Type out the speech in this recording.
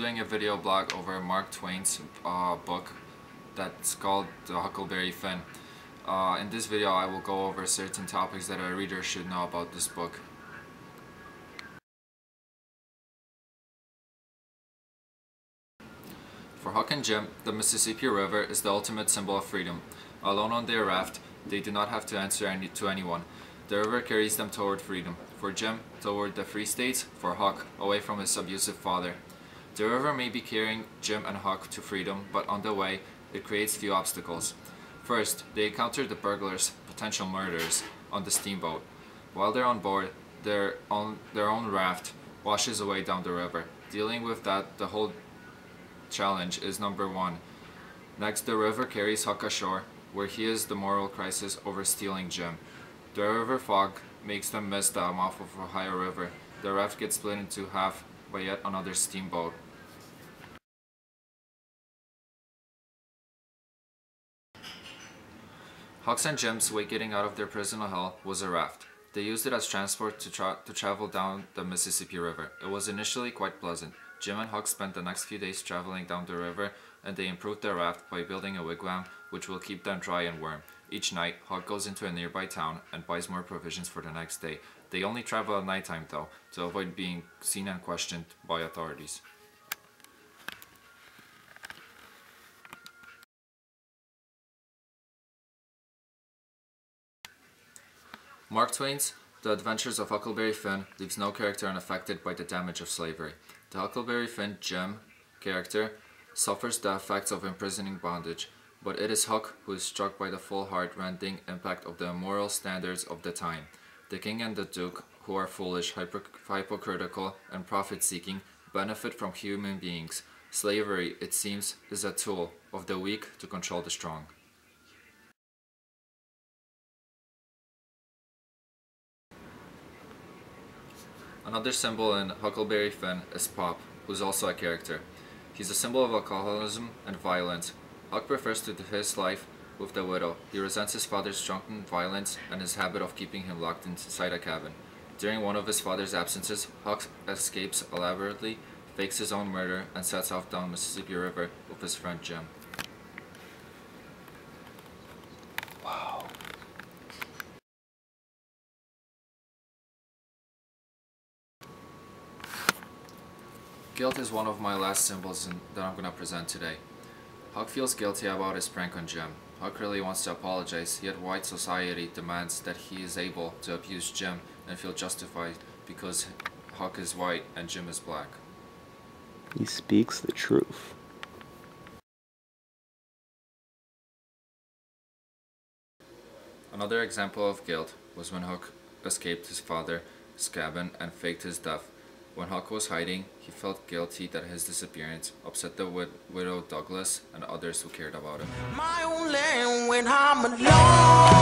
doing a video blog over Mark Twain's book that's called The Huckleberry Finn. In this video I will go over certain topics that a reader should know about this book. For Huck and Jim, the Mississippi River is the ultimate symbol of freedom. Alone on their raft, they do not have to answer to anyone. The river carries them toward freedom. For Jim, toward the Free States. For Huck, away from his abusive father. The river may be carrying Jim and Huck to freedom, but on the way, it creates few obstacles. First, they encounter the burglars, potential murderers, on the steamboat. While they're on board, their own raft washes away down the river. Dealing with that, the whole challenge is number one. Next, the river carries Huck ashore, where he is the moral crisis over stealing Jim. The river fog makes them miss the mouth of Ohio River. The raft gets split into half by yet another steamboat. Huck's and Jim's way getting out of their prison hell was a raft. They used it as transport to travel down the Mississippi River. It was initially quite pleasant. Jim and Huck spent the next few days traveling down the river, and they improved their raft by building a wigwam which will keep them dry and warm. Each night, Huck goes into a nearby town and buys more provisions for the next day. They only travel at nighttime though, to avoid being seen and questioned by authorities. Mark Twain's The Adventures of Huckleberry Finn leaves no character unaffected by the damage of slavery. The Huckleberry Finn Jim character suffers the effects of imprisoning bondage, but it is Huck who is struck by the full heart-rending impact of the immoral standards of the time. The king and the duke, who are foolish, hypocritical, and profit-seeking, benefit from human beings. Slavery, it seems, is a tool of the weak to control the strong. Another symbol in Huckleberry Finn is Pop, who is also a character. He's a symbol of alcoholism and violence. Huck refers to his life with the widow. He resents his father's drunken violence and his habit of keeping him locked inside a cabin. During one of his father's absences, Huck escapes elaborately, fakes his own murder, and sets off down Mississippi River with his friend Jim. Wow. Guilt is one of my last symbols that I'm going to present today. Huck feels guilty about his prank on Jim. Huck really wants to apologize, yet white society demands that he is able to abuse Jim and feel justified because Huck is white and Jim is black. He speaks the truth. Another example of guilt was when Huck escaped his father's cabin and faked his death. When Huck was hiding, he felt guilty that his disappearance upset the widow Douglas and others who cared about him. My own land when I'm alone.